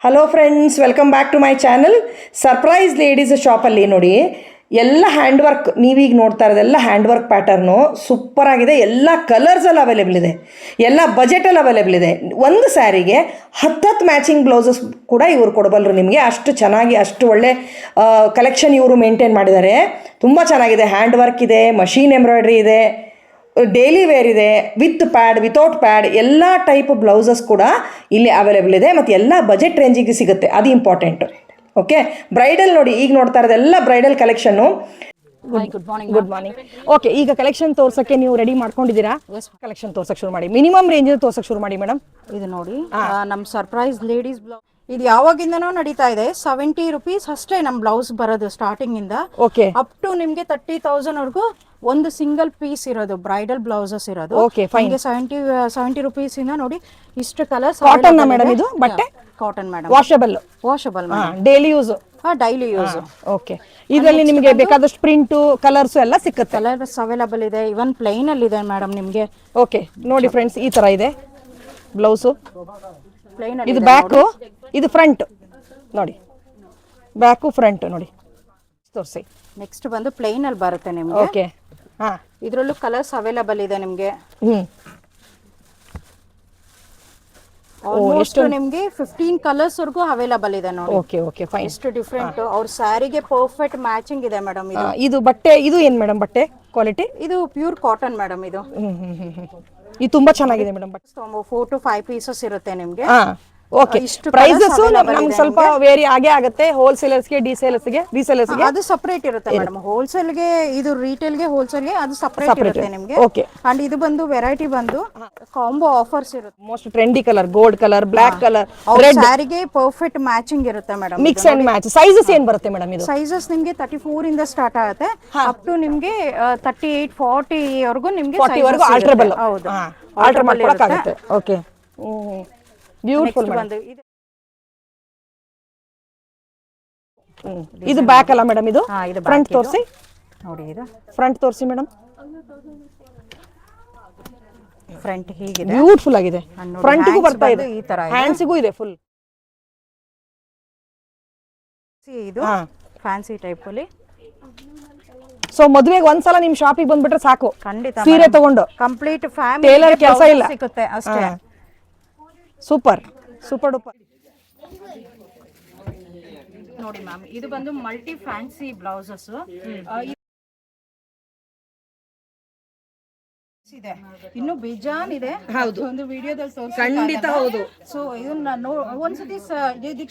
Hello friends, welcome back to my channel. Surprise ladies ಶಾಪಲ್ಲಿ ನೋಡಿ ಎಲ್ಲ ಹ್ಯಾಂಡ್ ವರ್ಕ್, ನೀವೀಗ ನೋಡ್ತಾ ಇರೋದೆಲ್ಲ ಹ್ಯಾಂಡ್ ವರ್ಕ್ ಪ್ಯಾಟರ್ನು ಸೂಪರ್ ಆಗಿದೆ. ಎಲ್ಲ ಕಲರ್ಸಲ್ಲಿ ಅವೈಲೇಬಲ್ ಇದೆ, ಎಲ್ಲ ಬಜೆಟಲ್ಲಿ ಅವೈಲೇಬಲ್ ಇದೆ. ಒಂದು ಸ್ಯಾರಿಗೆ 10 ಮ್ಯಾಚಿಂಗ್ ಬ್ಲೌಸಸ್ ಕೂಡ ಇವರು ಕೊಡಬಲ್ಲರು ನಿಮಗೆ. ಅಷ್ಟು ಚೆನ್ನಾಗಿ, ಅಷ್ಟು ಒಳ್ಳೆ ಕಲೆಕ್ಷನ್ ಇವರು ಮೇಂಟೈನ್ ಮಾಡಿದ್ದಾರೆ. ತುಂಬ ಚೆನ್ನಾಗಿದೆ. ಹ್ಯಾಂಡ್ ವರ್ಕ್ ಇದೆ, ಮಷೀನ್ ಎಂಬ್ರಾಯ್ಡ್ರಿ ಇದೆ, ಡೈಲಿ ವೇರ್ ಇದೆ, ವಿತ್ ಪ್ಯಾಡ್, ವಿತೌಟ್ ಪ್ಯಾಡ್, ಎಲ್ಲ ಟೈಪ್ ಬ್ಲೌಸಸ್ ಕೂಡ ಇಲ್ಲಿ ಅವೈಲೇಬಲ್ ಇದೆ. ಮತ್ತು ಎಲ್ಲ ಬಜೆಟ್ ರೇಂಜಿಗೆ ಸಿಗುತ್ತೆ, ಅದು ಇಂಪಾರ್ಟೆಂಟು. ಓಕೆ, ಬ್ರೈಡಲ್ ನೋಡಿ, ಈಗ ನೋಡ್ತಾ ಇರೋದೆಲ್ಲ bridal collection. Good morning. Okay, ಈಗ ಕಲೆಕ್ಷನ್ ತೋರ್ಸಕ್ಕೆ ನೀವು ರೆಡಿ ಮಾಡ್ಕೊಂಡಿದ್ದೀರಾ? ಕಲೆಕ್ಷನ್ ತೋರ್ಸಕ್ಕೆ ಶುರು ಮಾಡಿ. ಮಿನಿಮಮ್ ರೇಂಜ್ ತೋರ್ಸಕ್ಕೆ ಶುರು ಮಾಡಿ ಮೇಡಮ್. ಇದು ನೋಡಿ, ನಮ್ಮ ಸರ್ಪ್ರೈಸ್ ಲೇಡೀಸ್ ಬ್ಲೌಸ್ ಇದು ಯಾವಾಗಿಂದನೂ ನಡೀತಾ ಇದೆ. 70 ರುಪೀಸ್ ಅಷ್ಟೇ ನಮ್ಮ ಬ್ಲೌಸ್ ಬರೋದು ಸ್ಟಾರ್ಟಿಂಗ್ ಇಂದ. ಓಕೆ, ಅಪ್ ಟು ನಿಮ್ಗೆ 30,000 ವರ್ಗೂ ಒಂದು ಸಿಂಗಲ್ ಪೀಸ್ ಇರೋದು ಬ್ರೈಡಲ್ ಬ್ಲೌಸಸ್ ಇರೋದು. Okay, fine. 70 ರುಪೀಸ್ ಇಂದ ನೋಡಿ ಇಷ್ಟು ಕಲರ್ಸ್. ಕಾಟನ್ ಮೇಡಮ್ ಇದು ಬಟ್ಟೆ? Cotton madam, washable daily use. Daily use. Okay, ಇದರಲ್ಲಿ ನಿಮಗೆ ಬೇಕಾದಷ್ಟು ಪ್ರಿಂಟು, ಕಲರ್ಸ್ ಎಲ್ಲ ಸಿಕ್ಕುತ್ತೆ. ಕಲರ್ಸ್ ಅವೈಲಬಲ್ ಇದೆ, ಇವನ್ ಪ್ಲೈನ್ ಅಲ್ಲಿ ಇದೆ ಮೇಡಮ್ ನಿಮ್ಗೆ. ಓಕೆ, ನೋಡಿ ಫ್ರೆಂಡ್ಸ್, ಈ ತರ ಇದೆ ಬ್ಲೌಸು. ಪ್ಲೈನ್ ಇದು ಬ್ಯಾಕು, ಇದು ಫ್ರಂಟ್. ನೋಡಿ, ಬ್ಯಾಕು ಫ್ರಂಟ್ ನೋಡಿ, ತೋರಿಸಿ. ನೆಕ್ಸ್ಟ್ ಬಂದು ಪ್ಲೈನ್ ಅಲ್ಲಿ ಬರುತ್ತೆ ನಿಮ್ಗೆ. ಓಕೆ, ಹಾ, ಇದ್ರಲ್ಲೂ ಕಲರ್ಸ್ ಅವೈಲಬಲ್ ಇದೆ ನಿಮ್ಗೆ. ಆಲ್ಮೋಸ್ಟ್ ನಿಮ್ಗೆ 15 ಕಲರ್ಸ್ ವರ್ಗೂ ಅವೈಲಬಲ್ ಇದೆ ನೋಡಿ. Okay okay, fine. ಎಷ್ಟು ಡಿಫ್ರೆಂಟ್, ಅವ್ರ ಸ್ಯಾರಿಗೆ ಪರ್ಫೆಕ್ಟ್ ಮ್ಯಾಚಿಂಗ್ ಇದೆ ಮೇಡಮ್. ಇದು ಬಟ್ಟೆ, ಇದು ಏನ್ ಮೇಡಮ್ ಬಟ್ಟೆ ಕ್ವಾಲಿಟಿ? ಇದು ಪ್ಯೂರ್ ಕಾಟನ್ ಮೇಡಮ್. ಇದು ಇದು ತುಂಬಾ ಚೆನ್ನಾಗಿದೆ ಮೇಡಮ್. ಬಟ್ಟೆ 4 to 5 ಪೀಸಸ್ ಇರುತ್ತೆ ನಿಮ್ಗೆ. ಓಕೆ, ಪ್ರೈಸಸ್ ನಮ್ಗೆ ಸ್ವಲ್ಪ ವೇರಿ ಆಗೇ ಆಗುತ್ತೆ. ಹೋಲ್ಸೇಲರ್ಸ್ಗೆ, ರೀಸೇಲರ್ಸ್ಗೆ ಅದು ಸಪರೇಟ್ ಇರುತ್ತೆ ಮೇಡಮ್. ಹೋಲ್ಸೇಲ್ಗೆ, ಇದು ರಿಟೇಲ್ಗೆ, ಹೋಲ್ಸೇಲ್ಗೆ ಅದು ಸಪರೇಟ್ ಇರುತ್ತೆ ನಿಮ್ಗೆ. ಓಕೆ, ಅಂಡ್ ಇದು ಬಂದು ವೆರೈಟಿ ಬಂದು ಕಾಂಬೋ ಆಫರ್ಸ್ ಇರುತ್ತೆ. Most trendy colour, gold colour, black colour, red, ಸ್ಯಾರಿಗೆ ಪರ್ಫೆಕ್ಟ್ ಮ್ಯಾಚಿಂಗ್ ಇರುತ್ತೆ madam. Mix and match. Sizes ಏನ್ ಬರುತ್ತೆ ಮೇಡಮ್? ಇದು ಸೈಜಸ್ ನಿಮ್ಗೆ 34 ಇಂದ ಸ್ಟಾರ್ಟ್ ಆಗುತ್ತೆ ಅಪ್ ಟು ನಿಮ್ಗೆ 38, 40 ವರೆಗೂ ನಿಮ್ಗೆ 40 ವರೆಗೂ ಆಲ್ಟರಬಲ್. ಹೌದು, ಆಲ್ಟರ್ ಮಾಡ್ಕೊಳಕ್ ಆಗುತ್ತೆ. ಓಕೆ, ಬ್ಯೂಟಿಫುಲ್ ಬಂದು. ಇದು ಬ್ಯಾಕ್ ಅಲ್ಲ ಮೇಡಮ್? ಇದು ಫ್ರಂಟ್ ತೋರಿಸಿ ನೋಡಿ. ಇದು ಫ್ರಂಟ್ ತೋರಿಸಿ ಮೇಡಮ್. ಫ್ರಂಟ್ ಹೀಗಿದೆ, ಬ್ಯೂಟಿಫುಲ್ ಆಗಿದೆ. ಫ್ರಂಟ್ಗೂ ಬರ್ತಾ ಇದೆ, ಈ ತರ ಹ್ಯಾಂಡ್ಸ್ಗೂ ಇದೆ ಫುಲ್. ಇದು ಫ್ಯಾನ್ಸಿ ಟೈಪ್ ಅಲ್ಲಿ. ಸೊ ಮದುವೆಗೆ ಒಂದ್ಸಲ ನಿಮ್ ಶಾಪಿಗೆ ಬಂದ್ಬಿಟ್ರೆ ಸಾಕು, ಖಂಡಿತ ಸೀರೆ ತಗೊಂಡು ಕಂಪ್ಲೀಟ್ ಫ್ಯಾಮಿಲಿ ಟೇಲರ್ ಕೆಲಸ ಇಲ್ಲ, ಸಿಗುತ್ತೆ ಅಷ್ಟೇ. Super super duper. ನೋಡಿ ಮ್ಯಾಮ್, ಇದು ಬಂದು ಮಲ್ಟಿ ಫ್ಯಾನ್ಸಿ ಬ್ಲೌಸಸ್ ಇದೆ. ಇನ್ನು ಬೇಜಾನ್ ಇದೆ. ಹೌದು, ಒಂದು ವಿಡಿಯೋದಲ್ಲಿ ತೋರಿಸಿ. ಖಂಡಿತ ಹೌದು. ಸೊ ಇದನ್ನ ಒಂದ್ಸತಿ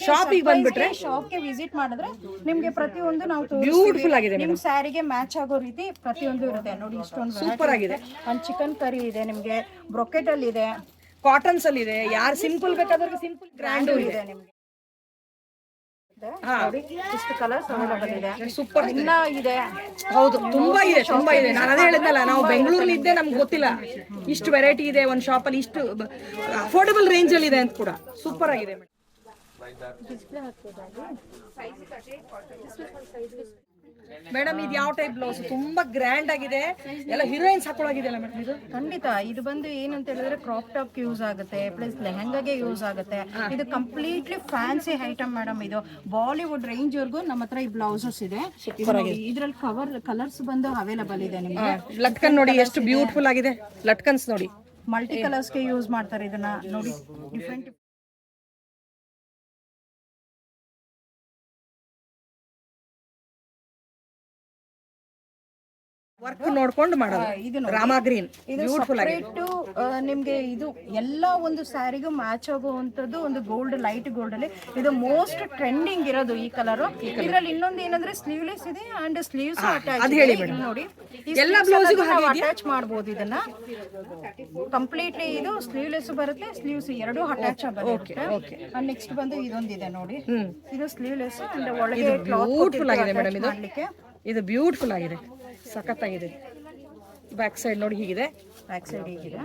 ಶಾಪಿಗೆ ಬಂದ್ಬಿಟ್ರೆ, ಶಾಪ್ಗೆ ವಿಸಿಟ್ ಮಾಡಿದ್ರೆ ನಿಮ್ಗೆ ಪ್ರತಿಯೊಂದು ನಾವು ಬ್ಯೂಟಿಫುಲ್ ಆಗಿದೆ. ನಿಮ್ ಸ್ಯಾರಿಗೆ ಮ್ಯಾಚ್ ಆಗೋ ರೀತಿ ಪ್ರತಿಯೊಂದು ಇರುತ್ತೆ ನೋಡಿ. ಇಷ್ಟೊಂದು ಸೂಪರ್ ಆಗಿದೆ. ಅಂಡ್ ಚಿಕನ್ ಕರಿ ಇದೆ ನಿಮ್ಗೆ, ಬ್ರೊಕೆಟ್ ಅಲ್ಲಿ ಇದೆ, ಕಾಟನ್ಸ್ ಅಲ್ಲಿ ಇದೆ. ಯಾರು ಸಿಂಪಲ್ ಬೇಕಾದ್ರೆ ಸಿಂಪಲ್, ಗ್ರ್ಯಾಂಡ್ ಇದೆ ನಿಮ್ಗೆ. ಇಷ್ಟು ಕಲರ್ಸ್ ಅವೈಲಬಲ್ ಇದೆ. ಸೂಪರ್ ಇನ್ನ ಇದೆ. ಹೌದು, ತುಂಬಾ ಇದೆ, ತುಂಬಾ ಇದೆ. ನಾನು ಅದೇ ಹೇಳಿದ್ನಲ್ಲ, ನಾವು ಬೆಂಗಳೂರಲ್ಲಿ ಇದ್ದೆ, ನಮ್ಗೆ ಗೊತ್ತಿಲ್ಲ ಇಷ್ಟು ವೆರೈಟಿ ಇದೆ ಒಂದು ಶಾಪಲ್ಲಿ, ಇಷ್ಟು ಅಫೋರ್ಡಬಲ್ ರೇಂಜ್ ಅಲ್ಲಿ ಇದೆ ಅಂತ ಕೂಡ. ಸೂಪರ್ ಆಗಿದೆ ಮೇಡಮ್. ಇದು ಯಾವ ಟೈಪ್ ಬ್ಲೌಸ್? ತುಂಬಾ ಗ್ರ್ಯಾಂಡ್ ಆಗಿದೆ, ಎಲ್ಲ ಹೀರೋಯಿನ್ಸ್ ಹಾಕೊಳ್ಳಾಗಿದೆಯಲ್ಲ ಮೇಡಮ್ ಇದು? ಖಂಡಿತ. ಇದು ಬಂದು ಏನಂತ ಹೇಳಿದ್ರೆ ಕ್ರಾಪ್ ಟಾಪ್ ಯೂಸ್ ಆಗುತ್ತೆ, ಪ್ಲಸ್ ಲೆಹಂಗಾಗೆ ಯೂಸ್ ಆಗುತ್ತೆ. ಇದು ಕಂಪ್ಲೀಟ್ಲಿ ಫ್ಯಾನ್ಸಿ ಐಟಮ್ ಮೇಡಮ್. ಇದು ಬಾಲಿವುಡ್ ರೇಂಜ್ ವರ್ಗೂ ನಮ್ಮ ಹತ್ರ ಈ ಬ್ಲೌಸಸ್ ಇದೆ. ಇದ್ರಲ್ಲಿ ಕಲರ್ಸ್ ಬಂದು ಅವೈಲಬಲ್ ಇದೆ ನಿಮ್ಗೆ. ಲಟ್ಕನ್ ನೋಡಿ ಎಷ್ಟು ಬ್ಯೂಟಿಫುಲ್ ಆಗಿದೆ. ಲಟ್ಕನ್ಸ್ ನೋಡಿ, ಮಲ್ಟಿ ಕಲರ್ಸ್ಗೆ ಯೂಸ್ ಮಾಡ್ತಾರೆ ಇದನ್ನ ನೋಡಿ. ಡಿಫ್ರೆಂಟ್ ವರ್ಕ್ ನೋಡ್ಕೊಂಡು ಮಾಡೋದು. ಇದು ರಾಮಾ ಗ್ರೀನ್, ಬ್ಯೂಟಿಫುಲ್ ಆಗಿದೆ. ನಿಮ್ಗೆ ಇದು ಎಲ್ಲ ಒಂದು ಸ್ಯಾರಿಗೂ ಮ್ಯಾಚ್ ಆಗುವಂತದ್ದು ಒಂದು ಗೋಲ್ಡ್, ಲೈಟ್ ಗೋಲ್ಡ್ ಅಲ್ಲಿ ಇದು ಮೋಸ್ಟ್ ಟ್ರೆಂಡಿಂಗ್ ಇರೋದು ಈ ಕಲರ್. ಇದ್ರಲ್ಲಿ ಇನ್ನೊಂದು ಏನಂದ್ರೆ ಸ್ಲೀವ್ಲೆಸ್ ಇದೆ ಅಂಡ್ ಸ್ಲೀವ್ಸ್ ಅಟ್ಯಾಚ್ ಇದೆ ನೋಡಿ. ಎಲ್ಲ ಬ್ಲೌಸ್ಗೂ ನಾವು ಅಟ್ಯಾಚ್ ಮಾಡಬಹುದು ಇದನ್ನ. ಕಂಪ್ಲೀಟ್ಲಿ ಇದು ಸ್ಲೀವ್ಲೆಸ್ ಬರುತ್ತೆ, ಸ್ಲೀವ್ಸ್ ಎರಡು ಅಟ್ಯಾಚ್ ಆಗುತ್ತೆ. ಅಂಡ್ ನೆಕ್ಸ್ಟ್ ಬಂದು ಇದೊಂದಿದೆ ನೋಡಿ, ಇದು ಸ್ಲೀವ್ಲೆಸ್ ಅಂಡ್ ಒಳಗೆ ಬ್ಯೂಟಿಫುಲ್ ಆಗಿದೆ ಮೇಡಮ್. ಇದು ಇದು ಬ್ಯೂಟಿಫುಲ್ ಆಗಿದೆ, ಸಖತ್ತಾಗಿದೆ. ಬ್ಯಾಕ್ ಸೈಡ್ ನೋಡಿ ಹೀಗಿದೆ, ಬ್ಯಾಕ್ ಸೈಡ್ ಹೀಗಿದೆ.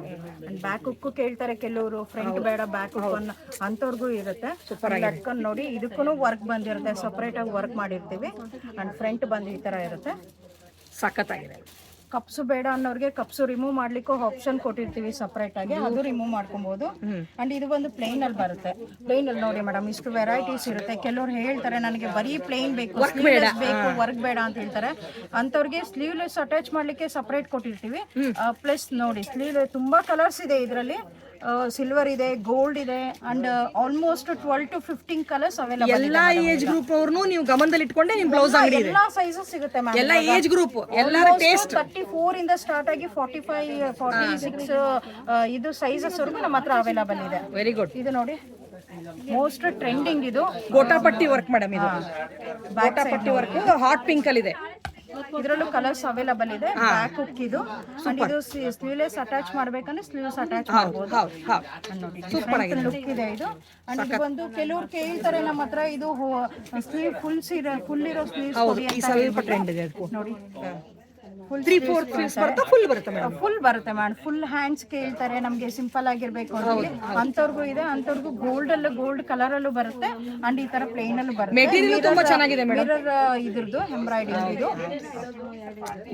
ಅಂಡ್ ಬ್ಯಾಕ್ ಹುಕ್ಕು ಕೇಳ್ತಾರೆ ಕೆಲವರು, ಫ್ರಂಟ್ ಬೇಡ ಬ್ಯಾಕ್ ಹುಕ್ ಅಂತವ್ರಿಗೂ ಇರುತ್ತೆ. ಸೂಪರ್ ಆಗಿ ಲಟ್ಕೊಂಡು ನೋಡಿ, ಇದಕ್ಕೂ ವರ್ಕ್ ಬಂದಿರುತ್ತೆ, ಸಪರೇಟ್ ಆಗಿ ವರ್ಕ್ ಮಾಡಿರ್ತೀವಿ. ಅಂಡ್ ಫ್ರಂಟ್ ಬಂದು ಈ ತರ ಇರುತ್ತೆ, ಸಖತ್ತಾಗಿದೆ. ಕಪ್ಸು ಬೇಡ ಅನ್ನೋರಿಗೆ ಕಪ್ಸು ರಿಮೂವ್ ಮಾಡ್ಲಿಕ್ಕೂ ಆಪ್ಷನ್ ಕೊಟ್ಟಿರ್ತೀವಿ ಸಪರೇಟ್ ಆಗಿ, ಅದು ರಿಮೂವ್ ಮಾಡ್ಕೊಬಹುದು. ಅಂಡ್ ಇದು ಒಂದು ಪ್ಲೇನ್ ಅಲ್ಲಿ ಬರುತ್ತೆ. ಪ್ಲೇನ್ ಅಲ್ಲಿ ನೋಡಿ ಮೇಡಮ್ ಇಷ್ಟು ವೆರೈಟೀಸ್ ಇರುತ್ತೆ. ಕೆಲವ್ರು ಹೇಳ್ತಾರೆ ನನಗೆ ಬರೀ ಪ್ಲೇನ್ ಬೇಕು, ಸ್ಲೀವ್ಲೆಸ್ ಬೇಕು, ವರ್ಕ್ ಬೇಡ ಅಂತ ಹೇಳ್ತಾರೆ. ಅಂತವ್ರಿಗೆ ಸ್ಲೀವ್ಲೆಸ್ ಅಟ್ಯಾಚ್ ಮಾಡ್ಲಿಕ್ಕೆ ಸಪರೇಟ್ ಕೊಟ್ಟಿರ್ತೀವಿ. ಪ್ಲಸ್ ನೋಡಿ ಸ್ಲೀವ್ ತುಂಬಾ ಕಲರ್ಸ್ ಇದೆ ಇದರಲ್ಲಿ. ಸಿಲ್ವರ್ ಇದೆ, ಗೋಲ್ಡ್ ಇದೆ, and almost 12 to 15 colours available. ಎಲ್ಲಾ ಏಜ್ ಗ್ರೂಪ್ ಅವ್ರನ್ನು ನೀವು ಗಮನದಲ್ಲಿ ಇಟ್ಕೊಂಡೆ ನಿಮ್ ಬ್ಲೌಸ್ ಅಂಗಡಿ ಇದೆ. ಎಲ್ಲಾ ಸೈಜಸ್ ಸಿಗುತ್ತೆ ಮ್ಯಾಮ್. ಎಲ್ಲಾ ಏಜ್ ಗ್ರೂಪ್, ಎಲ್ಲರ ಟೇಸ್ಟ್ 34 ಇಂದ ಸ್ಟಾರ್ಟ್ ಆಗಿ 45, 46 ಇದು ಸೈಜಸ್ ವರೆಗೂ ನಮ್ಮ ಹತ್ರ ಅವೈಲೇಬಲ್ ಇದೆ. Very good. ಇದು ನೋಡಿ ಮೋಸ್ಟ್ ಟ್ರೆಂಡಿಂಗ್ ಇದು ಗೋಟಾಪಟ್ಟಿ ವರ್ಕ್ ಮೇಡಮ್. ಇದು ಗೋಟಾಪಟ್ಟಿ ವರ್ಕ್ ಹಾಟ್ ಪಿಂಕ್ ಅಲ್ಲಿ ಇದೆ. ಇದರಲ್ಲೂ ಕಲರ್ಸ್ ಅವೈಲೇಬಲ್ ಇದೆ. ಬ್ಯಾಕ್ ಹುಕ್ ಇದು. ಅಂಡ್ ಇದು ಸ್ಲೀವ್ಲೆಸ್ ಅಟ್ಯಾಚ್ ಮಾಡ್ಬೇಕಂದ್ರೆ ಸ್ಲೀವ್ಸ್ ಅಟ್ಯಾಚ್ ಮಾಡಬಹುದು. ನೋಡಿ ಡಿಫರೆಂಟ್ ಲುಕ್ ಇದೆ ಇದು. ಅಂಡ್ ಇದು ಬಂದು ಕೆಲವ್ರು ಕೇಳ್ತಾರೆ ನಮ್ಮ ಹತ್ರ ಇದು ಸ್ಲೀವ್ ಫುಲ್ ಇರೋ ಸ್ಲೀವ್ಸ್ ಕೊಡಿ ಅಂತ. ಸ್ವಲ್ಪ ಟ್ರೆಂಡ್ ಇದೆ ನೋಡಿ ಫುಲ್ 3/4 ಪೀಸ್ ಬರುತ್ತೆ, ಫುಲ್ ಬರುತ್ತೆ ಮೇಡಮ್. ಫುಲ್ ಬರುತ್ತೆ ಮೇಡಮ್. ಫುಲ್ ಹ್ಯಾಂಡ್ಸ್ ಕೇಳ್ತಾರೆ ನಮ್ಗೆ ಸಿಂಪಲ್ ಆಗಿರ್ಬೇಕು ಅಂತ. ಅಂತವ್ರಿಗೂ ಇದೆ. ಅಂತವ್ರಿಗೂ ಗೋಲ್ಡ್ ಅಲ್ಲೂ ಗೋಲ್ಡ್ ಕಲರ್ ಅಲ್ಲೂ ಬರುತ್ತೆ. ಅಂಡ್ ಈ ತರ ಪ್ಲೇನ್ ಅಲ್ಲೂ ಬರುತ್ತೆ. ಮೆಟೀರಿಯಲ್ ತುಂಬಾ ಚೆನ್ನಾಗಿದೆ ಮೇಡಮ್. ಇದ್ರದ್ದು ಎಂಬ್ರಾಯ್ಡಿಂಗ್ ಇದು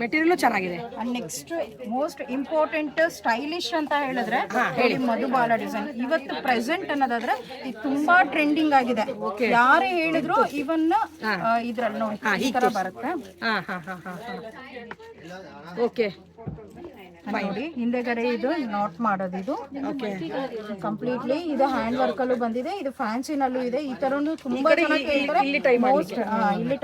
ಮೆಟೀರಿಯಲ್ ಚೆನ್ನಾಗಿದೆ. And next most important stylish ಅಂತ ಹೇಳಿದ್ರೆ ಹೇಳಿ ಮಧುಬಾಲ ಡಿಸೈನ್. ಇವತ್ತು ಪ್ರೆಸೆಂಟ್ ಅನ್ನೋದಾದ್ರೆ ಇದು ತುಂಬಾ ಟ್ರೆಂಡಿಂಗ್ ಆಗಿದೆ. ಯಾರೇ ಹೇಳಿದ್ರು ಇವನ್ ಇದ್ರಲ್ಲಿ ನೋಡಿ ಈ ತರ ಬರುತ್ತೆ. ಓಕೆ ನೋಡಿ ಹಿಂದೆಗಡೆ ಇದು ನಾಟ್ ಮಾಡೋದು. ಇದು ಕಂಪ್ಲೀಟ್ಲಿ ಇದು ಹ್ಯಾಂಡ್ ವರ್ಕ್ ಅಲ್ಲೂ ಬಂದಿದೆ. ಇದು ಫ್ಯಾನ್ಸಿನಲ್ಲೂ ಇದೆ. ಈ ತರನು ತುಂಬಾ ಇಲ್ಲಿ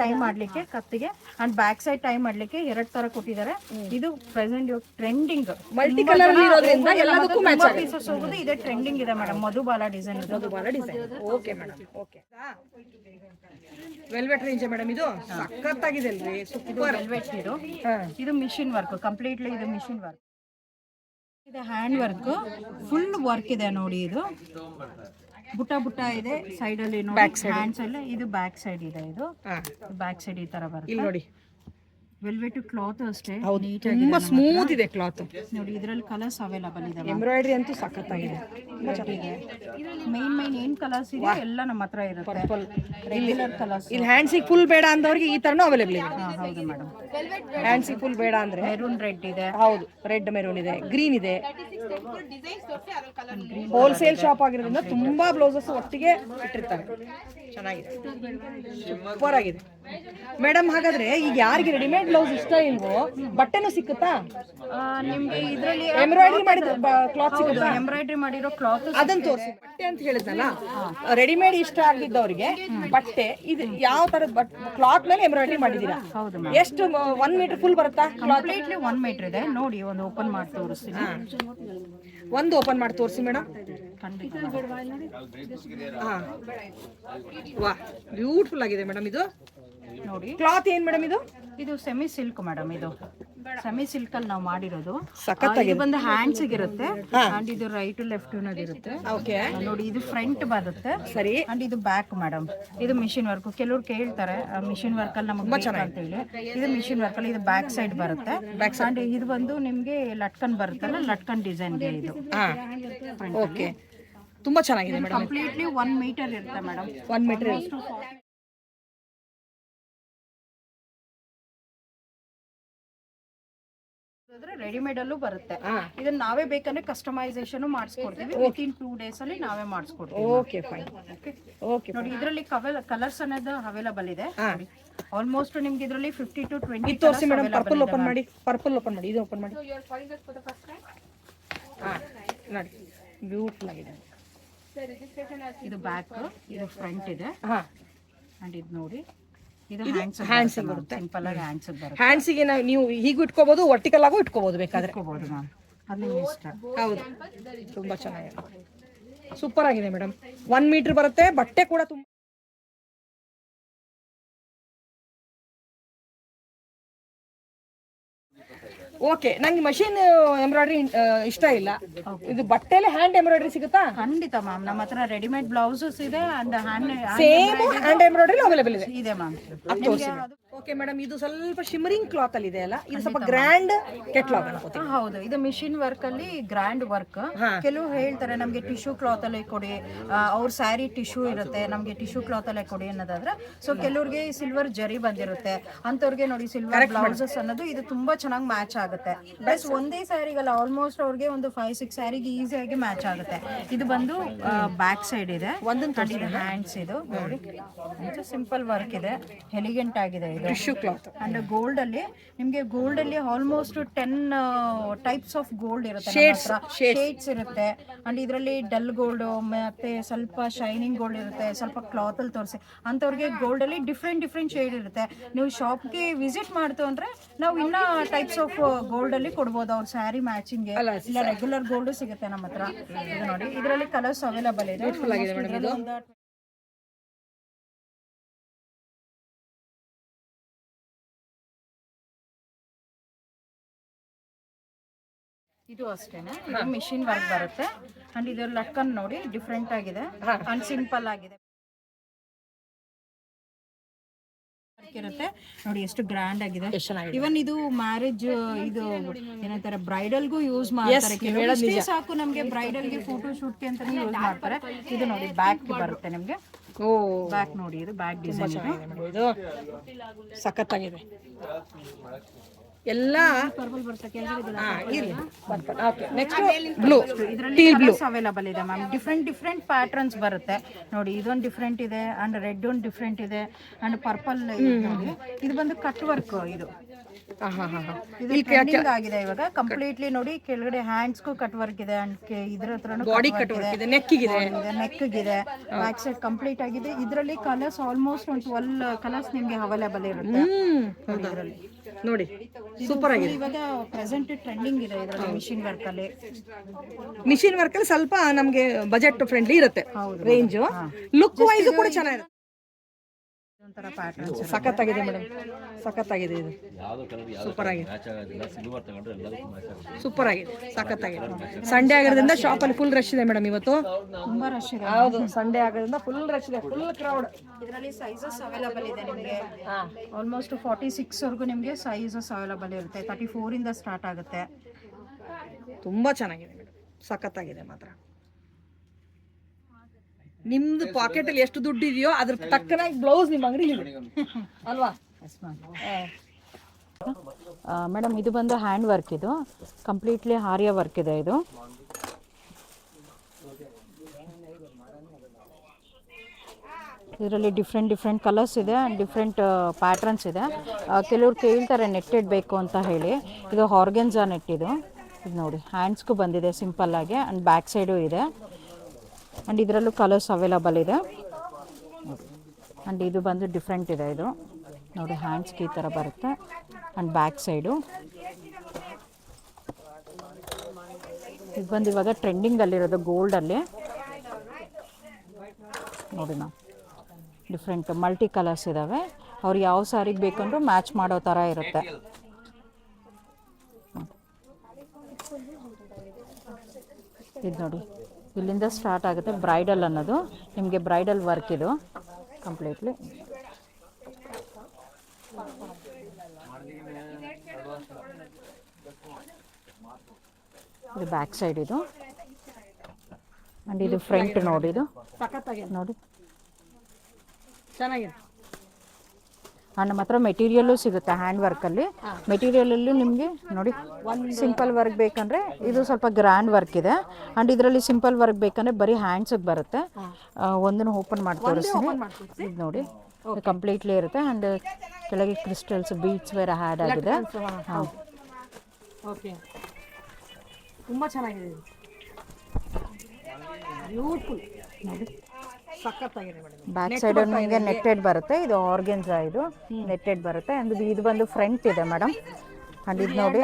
ಟೈ ಮಾಡ್ಲಿಕ್ಕೆ ಕತ್ತಿಗೆ ಅಂಡ್ ಬ್ಯಾಕ್ ಸೈಡ್ ಟೈ ಮಾಡ್ಲಿಕ್ಕೆ 2 ತರ ಕೊಟ್ಟಿದ್ದಾರೆ. ಇದು ಪ್ರೆಸೆಂಟ್ ಟ್ರೆಂಡಿಂಗ್ ಮಲ್ಟಿ ಕಲರ್ ಇರೋದ್ರಿಂದ ಎಲ್ಲದಕ್ಕೂ ಮ್ಯಾಚ್ ಆಗುತ್ತೆ. ಪೀಸಸ್ ಹೋಗೋದು ಇದೇ ಟ್ರೆಂಡಿಂಗ್ ಇದೆ madam. Madhubala design. Madhubala design. Okay madam. Okay velvet range madam. ಇದು ಸಖತ್ತಾಗಿದೆ ಅಲ್ರಿ. ಸೂಪರ್ ವೆಲ್ವೆಟ್ ಇದು. ಇದು ಮಿಷಿನ್ ವರ್ಕ್ ಕಂಪ್ಲೀಟ್ಲಿ. ಇದು ಮಿಷಿನ್ ವರ್ಕ್. ಇದು ಹ್ಯಾಂಡ್ ವರ್ಕ್ ಫುಲ್ ವರ್ಕ್ ಇದೆ ನೋಡಿ. ಇದು ಬುಟ್ಟ ಬುಟ್ಟ ಇದೆ ಸೈಡ್ ಅಲ್ಲಿ ನೋಡಿ. ಹ್ಯಾಂಡ್ಸ್ ಎಲ್ಲ ಇದು ಬ್ಯಾಕ್ ಸೈಡ್ ಇದೆ. ಇದು ಬ್ಯಾಕ್ ಸೈಡ್ ಈ ತರ ಬರುತ್ತೆ. ಇಲ್ಲಿ ನೋಡಿ ವೆಲ್ವೆಟ್ ಕ್ಲಾತ್ ಅಷ್ಟೇ ತುಂಬಾ ಸ್ಮೂತ್ ಇದೆ ಕ್ಲಾತ್. ನೋಡಿ ಇದರಲ್ಲಿ ಕಲರ್ಸ್ ಅವೈಲೇಬಲ್ ಇದೆ. ಎಂಬ್ರಾಯ್ಡರಿ ಅಂತೂ ಸಖತ್ತಾಗಿದೆ. ಮೈನ್ ಏನ್ ಕಲರ್ಸ್ ಇದೆ ಎಲ್ಲ ನಮ್ಮ ಹತ್ರ ಇರುತ್ತೆ. Regular colours. ಇಲ್ಲಿ ಹ್ಯಾಂಡ್ಸಿಗೆ ಫುಲ್ ಬೇಡ ಅಂದವ್ರಿಗೆ ಈ ತರನೂ ಅವೈಲೇಬಲ್ ಇದೆ. ಹೌದು ಮೇಡಮ್. ಹ್ಯಾಂಡ್ಸಿಗೆ ಫುಲ್ ಬೇಡ ಅಂದ್ರೆ ಮೆರೂನ್ ರೆಡ್ ಇದೆ. ಹೌದು, ರೆಡ್ ಮೆರೂನ್ ಇದೆ, ಗ್ರೀನ್ ಇದೆ. ಹೋಲ್ಸೇಲ್ ಶಾಪ್ ಆಗಿರೋದ್ರಿಂದ ತುಂಬಾ ಬ್ಲೌಸಸ್ ಒಟ್ಟಿಗೆ ಇಟ್ಟಿರ್ತಾರೆ. ಚೆನ್ನಾಗಿದೆ, ಸೂಪರ್ ಆಗಿದೆ ಮೇಡಮ್. ಹಾಗಾದ್ರೆ ಈಗ ಯಾರಿಗೆ ರೆಡಿಮೇಡ್ ಬ್ಲೌಸ್ ಇಷ್ಟ ಇಲ್ವೋ ಬಟ್ಟೆನೂ ಸಿಕ್ಕುತ್ತಾ ನಿಮ್ಗೆ? ಇದ್ರಲ್ಲಿ ಎಂಬ್ರಾಯ್ಡರಿ ಮಾಡಿದ ಕ್ಲಾತ್ ಸಿಗುತ್ತೆ. ಎಂಬ್ರಾಯ್ಡರಿ ಮಾಡಿರೋ ಕ್ಲಾತ್ ಅದನ್ನ ತೋರಿಸಿ. ಬಟ್ಟೆ ಅಂತ ಹೇಳಿದ್ನಲ್ಲ, ರೆಡಿಮೇಡ್ ಇಷ್ಟ ಆಗಿದ್ದವರಿಗೆ ಬಟ್ಟೆ ಇದು ಯಾವ ತರದ ಕ್ಲಾತ್ ಮೇಲೆ ಎಂಬ್ರಾಯ್ಡರಿ ಮಾಡಿದೀರಾ? ಹೌದು. ಎಷ್ಟು 1 ಮೀಟರ್ ಫುಲ್ ಬರುತ್ತಾ? ಕಂಪ್ಲೀಟ್ಲಿ 1 ಮೀಟರ್ ಇದೆ. ನೋಡಿ ಒಂದು ಓಪನ್ ಮಾಡಿ ತೋರಿಸ್ತೀನಿ. ಒಂದು ಓಪನ್ ಮಾಡಿ ತೋರಿಸಿ ಮೇಡಮ್. ಖಂಡಿತ. ಹಾ, ವಾ ಬ್ಯೂಟಿಫುಲ್ ಆಗಿದೆ ಮೇಡಮ್. ಇದು ನೋಡಿ ಕ್ಲಾತ್ ಏನ್ ಮೇಡಮ್? ಇದು ಸೆಮಿ ಸಿಲ್ಕ್ ಮೇಡಮ್. ಇದು ಸೆಮಿ ಸಿಲ್ಕ್ ಅಲ್ಲಿ ನಾವು ಮಾಡಿರೋದು. ಸಖತ್ತಾಗಿದೆ. ಇದು ಬಂದು ಹ್ಯಾಂಡ್ಸ್ ಇರುತ್ತೆ. ಅಂಡ್ ಇದು ರೈಟ್ ಲೆಫ್ಟ್ ಇರುತ್ತೆ. ಓಕೆ ನೋಡಿ ಇದು ಫ್ರಂಟ್ ಬರುತ್ತೆ. ಸರಿ. ಅಂಡ್ ಇದು ಬ್ಯಾಕ್ ಮೇಡಮ್. ಇದು ಮಿಷಿನ್ ವರ್ಕ್. ಕೆಲವ್ರು ಕೇಳ್ತಾರೆ ಮಿಷಿನ್ ವರ್ಕ್ ಅಲ್ಲಿ ನಮಗೆ ಅಂತ ಹೇಳಿ. ಇದು ಮಿಷಿನ್ ವರ್ಕ್ ಅಲ್ಲಿ ಇದು ಬ್ಯಾಕ್ ಸೈಡ್ ಬರುತ್ತೆ. ಅಂಡ್ ಇದು ಬಂದು ನಿಮ್ಗೆ ಲಟ್ಕನ್ ಬರುತ್ತಲ್ಲ, ಲಟ್ಕನ್ ಡಿಸೈನ್ ಗೆ ಇದು. ಓಕೆ, ತುಂಬಾ ಚೆನ್ನಾಗಿದೆ ಮೇಡಮ್. ಕಂಪ್ಲೀಟ್ಲಿ 1 ಮೀಟರ್ ಇರುತ್ತೆ ಮೇಡಮ್. 1 ಮೀಟರ್. ರೆಡಿಮೇಡ್ ಅಲ್ಲೂ ಬರುತ್ತೆ. ಇದನ್ನ ನಾವೇ ಬೇಕಂದ್ರೆ ಕಸ್ಟಮೈಸೇಷನ್ ಮಾಡಿಸ್ಕೊಡ್ತೀವಿ. ವಿತಿನ್ 2 days ಅಲ್ಲಿ ನಾವೇ ಮಾಡಿಸ್ಕೊಡ್ತೀವಿ. Okay fine. ಓಕೆ ನೋಡಿ ಇದರಲ್ಲಿ ಕಲರ್ಸ್ ಅನ್ನೋದು ಅವೈಲೇಬಲ್ ಇದೆ. ಆಲ್ಮೋಸ್ಟ್ ನಿಮ್ಗೆ ಇದರಲ್ಲಿ 50 to 20 ತೋರಿಸಿ ಮೇಡಮ್. ಪರ್ಪಲ್ ಓಪನ್ ಮಾಡಿ. ಪರ್ಪಲ್ ಓಪನ್ ಮಾಡಿ. ಇದು ಓಪನ್ ಮಾಡಿ. ನೋಡಿ ಬ್ಯೂಟಿಫುಲ್ ಆಗಿದೆ. ಇದು ಬ್ಯಾಕ್, ಇದು ಫ್ರಂಟ್ ಇದೆ. ಅಂಡ್ ಇದು ನೋಡಿ ಇದು ಹ್ಯಾಂಡ್ಸ್ ಬರುತ್ತೆ. ಸಿಂಪಲ್ ಆಗಿ ಹ್ಯಾಂಡ್ಸ್ ಬರುತ್ತೆ. ಹ್ಯಾಂಡ್ಸಿಗೆ ನೀವು ಹೀಗೂ ಇಟ್ಕೋಬಹುದು, ವರ್ಟಿಕಲ್ ಆಗು ಇಟ್ಕೋಬಹುದು ಬೇಕಾದ್ರೆ. ಇಟ್ಕೋಬಹುದು ಮ್ಯಾಮ್, ಅದು ನಿಮ್ಮ ಇಷ್ಟ. ಹೌದು, ತುಂಬಾ ಚೆನ್ನಾಗಿದೆ, ಸೂಪರ್ ಆಗಿದೆ ಮೇಡಮ್. 1 ಮೀಟರ್ ಬರುತ್ತೆ. ಬಟ್ಟೆ ಕೂಡ ತುಂಬಾ ಓಕೆ. ನಂಗೆ ಮಷೀನ್ ಎಂಬ್ರಾಯ್ಡ್ರಿ ಇಷ್ಟ ಇಲ್ಲ. ಇದು ಬಟ್ಟೆಲೆ ಹ್ಯಾಂಡ್ ಎಂಬ್ರಾಯ್ಡ್ರಿ ಸಿಗುತ್ತಾ? ಖಂಡಿತ ಮ್ಯಾಮ್. ನಮ್ಮ ಹತ್ರ ರೆಡಿಮೇಡ್ ಬ್ಲೌಸಸ್ ಇದೆ and same hand embroidery available ಇದೆ ಮ್ಯಾಮ್. Okay madam. ಇದು ಸ್ವಲ್ಪ ಶಿಮರಿಂಗ್ ಕ್ಲಾತ್ ಅಲ್ಲಿ ಇದೆ ಅಲ್ಲ, ಇದು ಸ್ವಲ್ಪ ಗ್ರ್ಯಾಂಡ್ ಕೆಟ್ಲಾಗ್ ಅನ್ಕೋತೀನಿ. ಹೌದು, ಇದು ಮಿಷಿನ್ ವರ್ಕ್ ಅಲ್ಲಿ ಗ್ರ್ಯಾಂಡ್ ವರ್ಕ್. ಕೆಲವು ಹೇಳ್ತಾರೆ ನಮ್ಗೆ ಟಿಶ್ಯೂ ಕ್ಲಾತ್ ಅಲ್ಲೇ ಕೊಡಿ, ಅವ್ರ ಸ್ಯಾರಿ ಟಿಶ್ಯೂ ಇರುತ್ತೆ, ನಮ್ಗೆ ಟಿಶ್ಯೂ ಕ್ಲಾತ್ ಅಲ್ಲೇ ಕೊಡಿ ಅನ್ನೋದಾದ್ರೆ. ಸೊ ಕೆಲವ್ರಿಗೆ ಸಿಲ್ವರ್ ಜರಿ ಬಂದಿರುತ್ತೆ, ಅಂತವ್ರಿಗೆ ನೋಡಿ ಸಿಲ್ವರ್ ಬ್ಲೌಸಸ್ ಅನ್ನೋದು ಇದು ತುಂಬಾ ಚೆನ್ನಾಗಿ ಮ್ಯಾಚ್ ಆಗುತ್ತೆ. ಆಗುತ್ತೆ. ಪ್ಲಸ್ ಒಂದೇ ಸ್ಯಾರಿಗಲ್ಲ, ಆಲ್ಮೋಸ್ಟ್ ಅವ್ರಿಗೆ ಒಂದು 5-6 ಸ್ಯಾರಿಗೆ ಈಸಿಯಾಗಿ ಮ್ಯಾಚ್ ಆಗುತ್ತೆ. ಇದು ಬಂದು ಬ್ಯಾಕ್ ಸೈಡ್ ಇದೆ, ಹ್ಯಾಂಡ್ಸ್ ಇದು ನೋಡಿ, ಸಿಂಪಲ್ ವರ್ಕ್ ಇದೆ, ಎಲಿಗೆಂಟ್ ಆಗಿದೆ ಇದು ಟಿಶ್ಯೂ ಕ್ಲಾತ್. ಅಂಡ್ ಗೋಲ್ಡ್ ಅಲ್ಲಿ ನಿಮಗೆ ಗೋಲ್ಡ್ ಅಲ್ಲಿ ಆಲ್ಮೋಸ್ಟ್ 10 ಟೈಪ್ಸ್ ಆಫ್ ಗೋಲ್ಡ್ ಇರುತ್ತೆ, ಶೇಡ್ಸ್ ಇರುತ್ತೆ. ಅಂಡ್ ಇದರಲ್ಲಿ ಡಲ್ ಗೋಲ್ಡ್ ಮತ್ತೆ ಸ್ವಲ್ಪ ಶೈನಿಂಗ್ ಗೋಲ್ಡ್ ಇರುತ್ತೆ, ಸ್ವಲ್ಪ ಕ್ಲಾತ್ ಅಲ್ಲಿ ತೋರಿಸಿ ಅಂತವ್ರಿಗೆ ಗೋಲ್ಡ್ ಅಲ್ಲಿ ಡಿಫ್ರೆಂಟ್ ಶೇಡ್ ಇರುತ್ತೆ. ನೀವು ಶಾಪ್ಗೆ ವಿಸಿಟ್ ಮಾಡ್ತು ಅಂದ್ರೆ ನಾವು ಇನ್ನ ಟೈಪ್ಸ್ ಆಫ್ ಗೋಲ್ಡ್ ಅಲ್ಲಿ ಕೊಡ್ಬೋದು ಅವ್ರ ಸ್ಯಾರಿ ಮ್ಯಾಚಿಂಗ್. ಇಲ್ಲ ರೆಗ್ಯುಲರ್ ಗೋಲ್ಡ್ ಸಿಗುತ್ತೆ ನಮ್ಮ ಹತ್ರ. ಇದು ನೋಡಿ, ಇದರಲ್ಲಿ ಕಲರ್ಸ್ ಅವೈಲಬಲ್ ಇದೆ. ಇದು ಅಷ್ಟೇನೆ, ಇದು ಮಿಷಿನ್ ವರ್ಕ್ ಬರುತ್ತೆ. ಅಂಡ್ ಇದರ ಲಟ್ಕನ್ ನೋಡಿ ಡಿಫ್ರೆಂಟ್ ಆಗಿದೆ ಅಂಡ್ ಸಿಂಪಲ್ ಆಗಿದೆ ಇರುತ್ತೆ ನೋಡಿ, ಎಷ್ಟು ಗ್ರ್ಯಾಂಡ್ ಆಗಿದೆ. ಇವನ್ ಇದು ಮ್ಯಾರೇಜ್ ಇದು ಏನಂತಾರೆ ಬ್ರೈಡಲ್ಗೂ ಯೂಸ್ ಮಾಡ್ತಾರೆ. ಇಷ್ಟೇ ಸಾಕು ನಮ್ಗೆ ಬ್ರೈಡಲ್ಗೆ ಫೋಟೋ ಶೂಟ್ಗೆ ಅಂತಾನೆ ಯೂಸ್ ಮಾಡ್ತಾರೆ. ಇದು ನೋಡಿ ಬ್ಯಾಕ್ ಬರುತ್ತೆ ನಿಮ್ಗೆ. ಬ್ಯಾಕ್ ನೋಡಿ, ಇದು ಬ್ಯಾಕ್ ಡಿಸೈನ್ ಇದು ಸಖತ್ತಾಗಿದೆ. ಎಲ್ಲ ಪರ್ಪಲ್ ಬರುತ್ತೆ. ನೆಕ್ಸ್ಟ್ ಬ್ಲೂ, ಅವೈಲಬಲ್ ಇದೆ ಮ್ಯಾಮ್. ಡಿಫ್ರೆಂಟ್ ಪ್ಯಾಟರ್ನ್ಸ್ ಬರುತ್ತೆ ನೋಡಿ. ಇದೊಂದು ಡಿಫ್ರೆಂಟ್ ಇದೆ ಅಂಡ್ ರೆಡ್ ಒಂದು ಡಿಫ್ರೆಂಟ್ ಇದೆ ಅಂಡ್ ಪರ್ಪಲ್ ನೋಡಿ. ಇದು ಬಂದು ಕಟ್ ವರ್ಕ್. ಇದು ಟ್ರೆಂಡಿಂಗ್ ಆಗಿದೆ ಇವಾಗ ಕಂಪ್ಲೀಟ್ಲಿ ನೋಡಿ. ಕೆಳಗಡೆ ಹ್ಯಾಂಡ್ಸ್ಗೂ ಕಟ್ ವರ್ಕ್ ಇದೆ ಅಂಡ್ ಇದ್ರ ಹತ್ರನೂ ಬಾಡಿ ಕಟ್ ವರ್ಕ್ ಇದೆ, ನೆಕ್ ಇದೆ, ಬ್ಯಾಕ್ ಸೈಡ್ ಕಂಪ್ಲೀಟ್ ಆಗಿದೆ. ಇದರಲ್ಲಿ ಕಲರ್ಸ್ ಆಲ್ಮೋಸ್ಟ್ ಒಂದು 12 ಕಲರ್ಸ್ ನಿಮ್ಗೆ ಅವೈಲೇಬಲ್ ಇರುತ್ತೆ ಇದರಲ್ಲಿ ನೋಡಿ. ಸೂಪರ್ ಆಗಿದೆ. ಇವಾಗ ಪ್ರೆಸೆಂಟ್ ಟ್ರೆಂಡಿಂಗ್ ಇದೆ ಇದರಲ್ಲಿ ಮಿಷಿನ್ ವರ್ಕ್ ಅಲ್ಲಿ. ಮಿಷಿನ್ ವರ್ಕ್ ಅಲ್ಲಿ ಸ್ವಲ್ಪ ನಮಗೆ ಬಜೆಟ್ ಫ್ರೆಂಡ್ಲಿ ಇರುತ್ತೆ ರೇಂಜ್. ಲುಕ್ ವೈಸ್ ಕೂಡ ಚೆನ್ನಾಗಿದೆ. ಒಂಥರ ಪ್ಯಾಟರ್ನ್ ಸಖತ್ತಾಗಿದೆ ಮೇಡಮ್, ಸಖತ್ತಾಗಿದೆ. ಇದು ಸೂಪರ್ ಆಗಿದೆ, ಸೂಪರ್ ಆಗಿದೆ, ಸಖತ್ತಾಗಿದೆ. ಸಂಡೇ ಆಗೋದ್ರಿಂದ ಶಾಪ್ ಅಲ್ಲಿ ಫುಲ್ ರಶ್ ಇದೆ ಮೇಡಮ್. ಇವತ್ತು ತುಂಬಾ ರಶ್ ಇದೆ. ಹೌದು, ಸಂಡೇ ಆಗೋದ್ರಿಂದ ಫುಲ್ ರಶ್ ಇದೆ, ಫುಲ್ ಕ್ರೌಡ್. ಇದರಲ್ಲಿ ಸೈಜಸ್ ಅವೈಲಬಲ್ ಇದೆ ನಿಮಗೆ. ಆಲ್ಮೋಸ್ಟ್ 46 ವರೆಗೂ ನಿಮಗೆ ಸೈಜಸ್ ಅವೈಲಬಲ್ ಇರುತ್ತೆ. 34 ಇಂದ ಸ್ಟಾರ್ಟ್ ಆಗುತ್ತೆ. ತುಂಬಾ ಚೆನ್ನಾಗಿದೆ ಮೇಡಮ್, ಸಖತ್ತಾಗಿದೆ ಮಾತ್ರ. ನಿಮ್ದು ಪಾಕೆಟ್ ಅಲ್ಲಿ ಎಷ್ಟು ದುಡ್ಡು ಇದೆಯೋ ಅದ್ರ ತಕ್ಕನಾಗಿ ಬ್ಲೌಸ್ ನಿಮ್ಮ ಅಂಗಡಿ ಅಲ್ವಾ ಮೇಡಮ್? ಇದು ಬಂದು ಹ್ಯಾಂಡ್ ವರ್ಕ್, ಇದು ಕಂಪ್ಲೀಟ್ಲಿ ಹಾರಿಯ ವರ್ಕ್ ಇದೆ. ಇದು ಇದರಲ್ಲಿ ಡಿಫ್ರೆಂಟ್ ಕಲರ್ಸ್ ಇದೆ ಆ್ಯಂಡ್ ಡಿಫ್ರೆಂಟ್ ಪ್ಯಾಟ್ರನ್ಸ್ ಇದೆ. ಕೆಲವ್ರು ಕೇಳ್ತಾರೆ ನೆಟ್ಟೆಡ್ ಬೇಕು ಅಂತ ಹೇಳಿ. ಇದು ಆರ್ಗೆನ್ಜಾ ನೆಟ್. ಇದು ನೋಡಿ, ಹ್ಯಾಂಡ್ಸ್ಗೂ ಬಂದಿದೆ ಸಿಂಪಲ್ ಆಗಿ ಆ್ಯಂಡ್ ಬ್ಯಾಕ್ ಸೈಡು ಇದೆ. ಆ್ಯಂಡ್ ಇದರಲ್ಲೂ ಕಲರ್ಸ್ ಅವೈಲಬಲ್ ಇದೆ. ಆ್ಯಂಡ್ ಇದು ಬಂದು ಡಿಫ್ರೆಂಟ್ ಇದೆ. ಇದು ನೋಡಿ, ಹ್ಯಾಂಡ್ಸ್ಗೆ ಈ ಥರ ಬರುತ್ತೆ ಆ್ಯಂಡ್ ಬ್ಯಾಕ್ ಸೈಡು. ಇದು ಬಂದು ಇವಾಗ ಟ್ರೆಂಡಿಂಗಲ್ಲಿರೋದು ಗೋಲ್ಡಲ್ಲಿ ನೋಡಿ. ನಾವು ಡಿಫ್ರೆಂಟ್ ಮಲ್ಟಿ ಕಲರ್ಸ್ ಇದ್ದಾವೆ. ಅವ್ರು ಯಾವ ಸ್ಯಾರಿಗೆ ಬೇಕಂದ್ರೂ ಮ್ಯಾಚ್ ಮಾಡೋ ಥರ ಇರುತ್ತೆ. ಇದು ನೋಡಿ, ಇಲ್ಲಿಂದ ಸ್ಟಾರ್ಟ್ ಆಗುತ್ತೆ ಬ್ರೈಡಲ್ ಅನ್ನೋದು. ನಿಮಗೆ ಬ್ರೈಡಲ್ ವರ್ಕ್ ಇದು ಕಂಪ್ಲೀಟ್ಲಿ. ಇದು ಬ್ಯಾಕ್ ಸೈಡ್ ಇದು ಆ್ಯಂಡ್ ಇದು ಫ್ರಂಟ್ ನೋಡಿ. ಇದು ನೋಡಿ ಚೆನ್ನಾಗಿದೆ. ನಮ್ಮ ಹತ್ರ ಮೆಟೀರಿಯಲ್ಲು ಸಿಗುತ್ತೆ ಹ್ಯಾಂಡ್ ವರ್ಕಲ್ಲಿ. ಮೆಟೀರಿಯಲಲ್ಲೂ ನಿಮಗೆ ನೋಡಿ, ಸಿಂಪಲ್ ವರ್ಕ್ ಬೇಕಂದರೆ ಇದು ಸ್ವಲ್ಪ ಗ್ರ್ಯಾಂಡ್ ವರ್ಕ್ ಇದೆ. ಆ್ಯಂಡ್ ಇದರಲ್ಲಿ ಸಿಂಪಲ್ ವರ್ಕ್ ಬೇಕಂದರೆ ಬರೀ ಹ್ಯಾಂಡ್ಸಿಗೆ ಬರುತ್ತೆ. ಒಂದನ್ನು ಓಪನ್ ಮಾಡಿ ತೋರಿಸ್ತೀನಿ. ಇದು ನೋಡಿ, ಕಂಪ್ಲೀಟ್ಲಿ ಇರುತ್ತೆ ಆ್ಯಂಡ್ ಕೆಳಗೆ ಕ್ರಿಸ್ಟಲ್ಸ್ ಬೀಡ್ಸ್ ಬೇರೆ ಆ್ಯಡ್ ಆಗಿದೆ. ಹಾಂ, ಓಕೆ, ತುಂಬ ಚೆನ್ನಾಗಿದೆ. ಬ್ಯೂಟಿಫುಲ್ ನೋಡಿ, ಸಖತ್ತಾಗಿದೆ ಮೇಡಮ್. ಬ್ಯಾಕ್ ಸೈಡ್ ನಿಮಗೆ ನೆಟ್ಟೆಡ್ ಬರುತ್ತೆ. ಇದು ಆರ್ಗೆನ್ಜಾ, ಇದು ನೆಟ್ಟೆಡ್ ಬರುತ್ತೆ. ಅಂಡ್ ಇದು ಬಂದು ಫ್ರಂಟ್ ಇದೆ ಮೇಡಮ್. ಅಂಡ್ ಇದು ನೋಡಿ,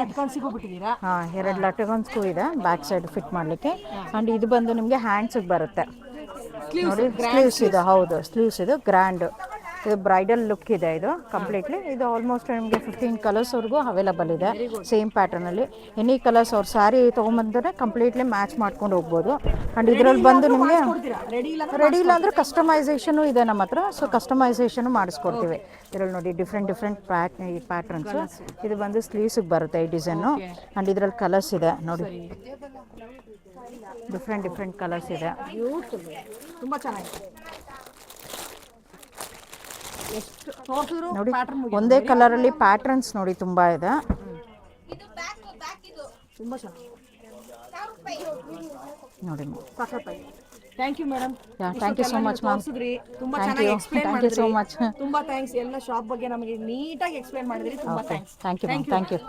ಹಾಂ, 2 ಲಟಕನ್ಸ್ಗೂ ಇದೆ ಬ್ಯಾಕ್ ಸೈಡ್ ಫಿಟ್ ಮಾಡಲಿಕ್ಕೆ. ಅಂಡ್ ಇದು ಬಂದು ನಿಮಗೆ ಹ್ಯಾಂಡ್ಸಿಗೆ ಬರುತ್ತೆ ನೋಡಿ. ಸ್ಲೀವ್ಸ್ ಇದೆ, ಹೌದು ಸ್ಲೀವ್ಸ್ ಇದು ಗ್ರ್ಯಾಂಡ್. ಇದು ಬ್ರೈಡಲ್ ಲುಕ್ ಇದೆ ಇದು ಕಂಪ್ಲೀಟ್ಲಿ. ಇದು ಆಲ್ಮೋಸ್ಟ್ ನಿಮಗೆ 15 ಕಲರ್ಸ್ವರೆಗೂ ಅವೈಲಬಲ್ ಇದೆ ಸೇಮ್ ಪ್ಯಾಟರ್ನಲ್ಲಿ. ಎನಿ ಕಲರ್ಸ್ ಅವ್ರ ಸ್ಯಾರಿ ತೊಗೊಂಬಂದ್ರೆ ಕಂಪ್ಲೀಟ್ಲಿ ಮ್ಯಾಚ್ ಮಾಡ್ಕೊಂಡು ಹೋಗ್ಬೋದು. ಆ್ಯಂಡ್ ಇದರಲ್ಲಿ ಬಂದು ನಿಮಗೆ ರೆಡಿ ಇಲ್ಲ ಅಂದರೆ ಕಸ್ಟಮೈಸೇಷನು ಇದೆ ನಮ್ಮ ಹತ್ರ. ಸೊ ಕಸ್ಟಮೈಸೇಷನು ಮಾಡಿಸ್ಕೊಡ್ತೀವಿ. ಇದರಲ್ಲಿ ನೋಡಿ, ಡಿಫ್ರೆಂಟ್ ಪ್ಯಾಟ್ರನ್ಸು. ಇದು ಬಂದು ಸ್ಲೀವ್ಸಿಗೆ ಬರುತ್ತೆ ಈ ಡಿಸೈನು. ಆ್ಯಂಡ್ ಇದರಲ್ಲಿ ಕಲರ್ಸ್ ಇದೆ ನೋಡಿ, ಡಿಫ್ರೆಂಟ್ ಕಲರ್ಸ್ ಇದೆ. ತುಂಬ ಚೆನ್ನಾಗಿದೆ ನೋಡಿ. ಒಂದೇ ಕಲರಲ್ಲಿ ಪ್ಯಾಟರ್ನ್ಸ್ ನೋಡಿ ತುಂಬ ಇದೆ. ತುಂಬ ಚೆನ್ನಾಗಿ ನೋಡಿ thank you madam. Thank you so much ma'am. ತುಂಬಾ Thank ಚೆನ್ನಾಗಿ you. Explain Thank you so ಮಾಡಿದ್ರಿ. much. ತುಂಬಾ ಥ್ಯಾಂಕ್ಸ್. ಎಲ್ಲ ಶಾಪ್ ಬಗ್ಗೆ ನಮಗೆ ನೀಟಾಗಿ ಎಕ್ಸ್ಪ್ಲೇನ್ ಮಾಡಿದ್ರಿ. ತುಂಬಾ thanks. Thank you ma'am. Thank you.